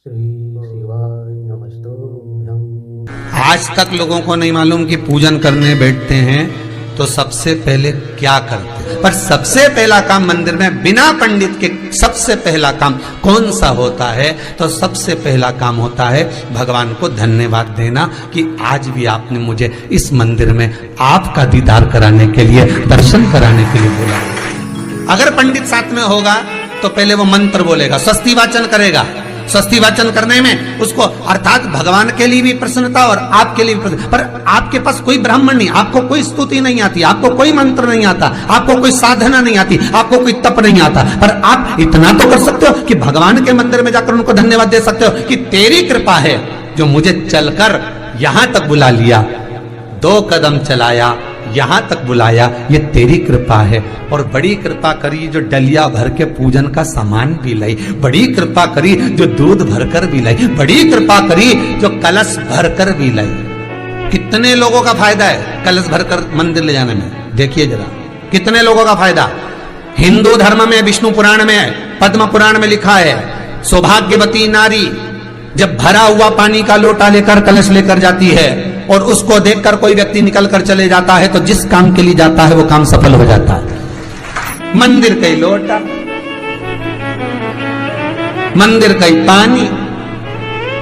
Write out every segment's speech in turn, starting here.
श्री शिवाय नमस्तुभ्यं। आज तक लोगों को नहीं मालूम कि पूजन करने बैठते हैं तो सबसे पहले क्या करते हैं, पर सबसे पहला काम मंदिर में बिना पंडित के सबसे पहला काम कौन सा होता है? तो सबसे पहला काम होता है भगवान को धन्यवाद देना कि आज भी आपने मुझे इस मंदिर में आपका दीदार कराने के लिए, दर्शन कराने के लिए बोला। अगर पंडित साथ में होगा तो पहले वो मंत्र बोलेगा, स्वस्ति वाचन करेगा। स्वस्ति वाचन करने में उसको अर्थात भगवान के लिए भी प्रसन्नता और आपके लिए भी प्रसन्नता। पर आपके पास कोई ब्राह्मण नहीं, आपको कोई स्तुति नहीं आती, आपको कोई मंत्र नहीं आता, आपको कोई साधना नहीं आती, आपको कोई तप नहीं आता, पर आप इतना तो कर सकते हो कि भगवान के मंदिर में जाकर उनको धन्यवाद दे सकते हो कि तेरी कृपा है जो मुझे चलकर यहां तक बुला लिया, 2 कदम चलाया, यहां तक बुलाया, ये तेरी कृपा है। और बड़ी कृपा करी जो डलिया भर के पूजन का सामान भी लाई, बड़ी कृपा करी जो दूध भरकर भी लाई, बड़ी कृपा करी जो कलश भरकर भी लाई। कितने लोगों का फायदा है कलश भरकर मंदिर ले जाने में? देखिए जरा कितने लोगों का फायदा। हिंदू धर्म में विष्णु पुराण में, पद्म पुराण में लिखा है, सौभाग्यवती नारी जब भरा हुआ पानी का लोटा लेकर कलश लेकर जाती है और उसको देखकर कोई व्यक्ति निकल कर चले जाता है तो जिस काम के लिए जाता है वो काम सफल हो जाता है। मंदिर का ही लोटा, मंदिर का ही पानी,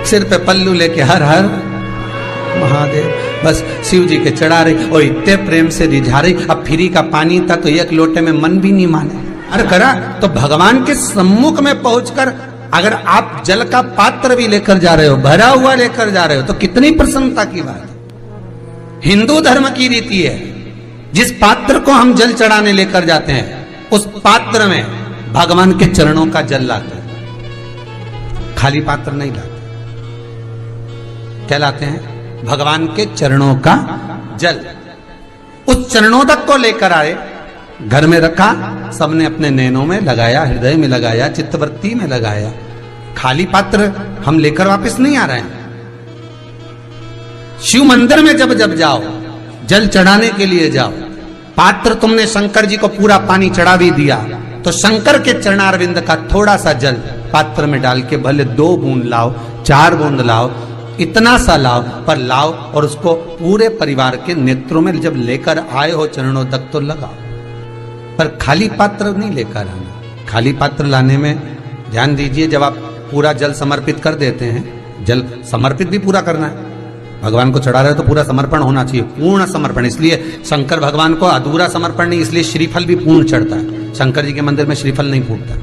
सिर पे पल्लू लेके हर हर महादेव, बस शिव जी के चढ़ा रही और इतने प्रेम से रिझा रही। अब फ्री का पानी था तो एक लोटे में मन भी नहीं माने। अरे करा तो भगवान के सम्मुख में पहुंचकर अगर आप जल का पात्र भी लेकर जा रहे हो, भरा हुआ लेकर जा रहे हो, तो कितनी प्रसन्नता की बात है। हिंदू धर्म की रीति है, जिस पात्र को हम जल चढ़ाने लेकर जाते हैं उस पात्र में भगवान के चरणों का जल लाते हैं, खाली पात्र नहीं लाते। क्या लाते हैं? भगवान के चरणों का जल। उस चरणोदक को लेकर आए, घर में रखा, सबने अपने नैनों में लगाया, हृदय में लगाया, चित्तवृत्ति में लगाया। खाली पात्र हम लेकर वापस नहीं आ रहे हैं। शिव मंदिर में जब जब जाओ, जल चढ़ाने के लिए जाओ, पात्र तुमने शंकर जी को पूरा पानी चढ़ा भी दिया तो शंकर के चरणारविंद का थोड़ा सा जल पात्र में डाल के भले 2 बूंद लाओ, 4 बूंद लाओ, इतना सा लाओ, पर लाओ और उसको पूरे परिवार के नेत्रों में जब लेकर आए हो चरणोदक तो लगाओ। पर खाली पात्र नहीं लेकर आना। खाली पात्र लाने में ध्यान दीजिए, जब आप पूरा जल समर्पित कर देते हैं, जल समर्पित भी पूरा करना है, भगवान को चढ़ा रहे हो तो पूरा समर्पण होना चाहिए, पूर्ण समर्पण। इसलिए शंकर भगवान को अधूरा समर्पण नहीं, इसलिए श्रीफल भी पूर्ण चढ़ता है। शंकर जी के मंदिर में श्रीफल नहीं फूटता,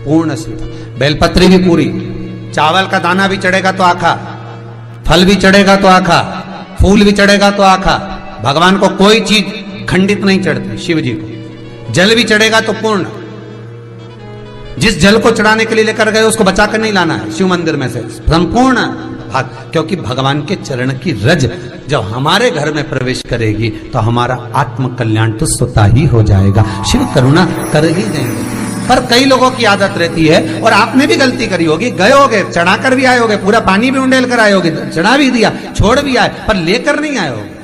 पूर्ण श्रीफल। बेलपत्री भी पूरी, चावल का दाना भी चढ़ेगा तो आखा, फल भी चढ़ेगा तो आखा, फूल भी चढ़ेगा तो आखा। भगवान को कोई चीज खंडित नहीं चढ़ती, शिव जी को जल भी चढ़ेगा तो पूर्ण। जिस जल को चढ़ाने के लिए लेकर गए उसको बचाकर नहीं लाना है शिव मंदिर में से, संपूर्ण भाग, क्योंकि भगवान के चरण की रज जब हमारे घर में प्रवेश करेगी तो हमारा आत्म कल्याण तो स्वतः ही हो जाएगा, शिव करुणा कर ही देंगे। पर कई लोगों की आदत रहती है, और आपने भी गलती करी होगी, गए होगे, चढ़ाकर भी आए होगे, पूरा पानी भी उंडेल कर आए होगे, चढ़ा भी दिया, छोड़ भी आए, पर लेकर नहीं आए होगे।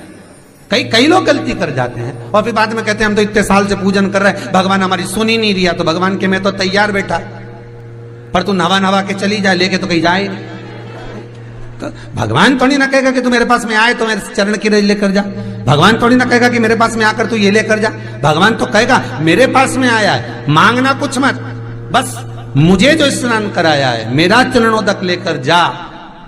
कई लोग गलती कर जाते हैं और फिर बाद में कहते हैं हम तो इतने साल से पूजन कर रहे हैं, भगवान हमारी सुन ही नहीं रिया। तो भगवान के मैं तो तैयार बैठा, पर तू नवा के चली जाए, लेके तो कहीं जाए। तो भगवान थोड़ी ना कहेगा कि तू मेरे पास में आए तो मेरे चरण की रज लेकर जा। भगवान थोड़ी ना कहेगा कि मेरे पास में आकर तू ये लेकर जा। भगवान तो कहेगा मेरे पास में आया है, मांगना कुछ मत, बस मुझे जो स्नान कराया है मेरा चरणोदक लेकर जा,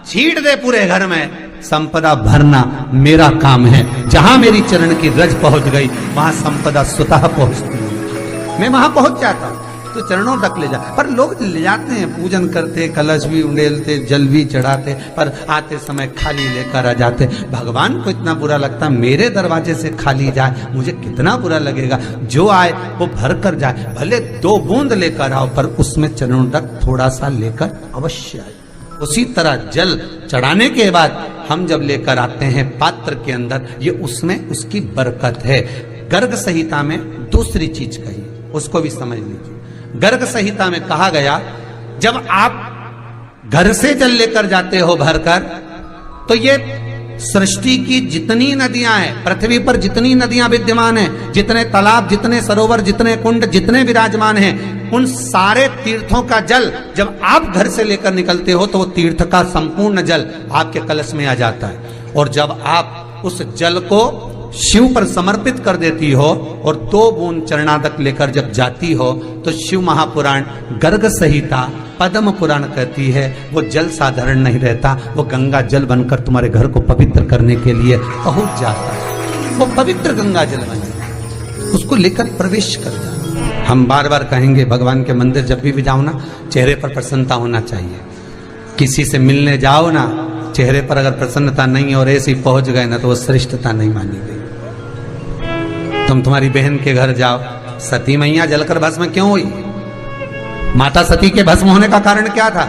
छीट दे पूरे घर में, संपदा भरना मेरा काम है। जहां मेरी चरण की रज पहुंच गई वहां संपदा स्वतः पहुंचती है, मैं वहां पहुंच जाता हूं। तो चरणों तक ले जा, पर लोग ले जाते हैं, पूजन करते, कलश भी उंडेलते, जल भी चढ़ाते, पर आते समय खाली लेकर आ जाते। भगवान को इतना बुरा लगता, मेरे दरवाजे से खाली जाए, मुझे कितना बुरा लगेगा। जो आए वो भर कर जाए, भले 2 बूंद लेकर आओ, पर उसमें चरणों तक थोड़ा सा लेकर अवश्य आए। उसी तरह जल चढ़ाने के बाद हम जब लेकर आते हैं पात्र के अंदर, ये उसमें उसकी बरकत है। गर्ग संहिता में दूसरी चीज कही, उसको भी समझ लीजिए। गर्ग संहिता में कहा गया, जब आप घर से जल लेकर जाते हो भरकर, तो ये सृष्टि की जितनी नदियां हैं, पृथ्वी पर जितनी नदियां विद्यमान हैं, जितने तालाब, जितने सरोवर, जितने कुंड, जितने विराजमान हैं, उन सारे तीर्थों का जल जब आप घर से लेकर निकलते हो तो वो तीर्थ का संपूर्ण जल आपके कलश में आ जाता है। और जब आप उस जल को शिव पर समर्पित कर देती हो और 2 बूंद चरणादक लेकर जब जाती हो तो शिव महापुराण गर्ग संहिता पद्म पुराण कहती है वो जल साधारण नहीं रहता, वो गंगा जल बनकर तुम्हारे घर को पवित्र करने के लिए पहुंच जाता है। वो पवित्र गंगा जल बन जाता, उसको लेकर प्रवेश करता है। हम बार बार कहेंगे भगवान के मंदिर जब भी जाओ ना, चेहरे पर प्रसन्नता होना चाहिए। किसी से मिलने जाओ ना, चेहरे पर अगर प्रसन्नता नहीं और ऐसे ही पहुंच गए ना तो वो श्रेष्ठता नहीं मानी गई। तुम तुम्हारी बहन के घर जाओ, सती मैया जलकर भस्म क्यों हुई? माता सती के भस्म होने का कारण क्या था?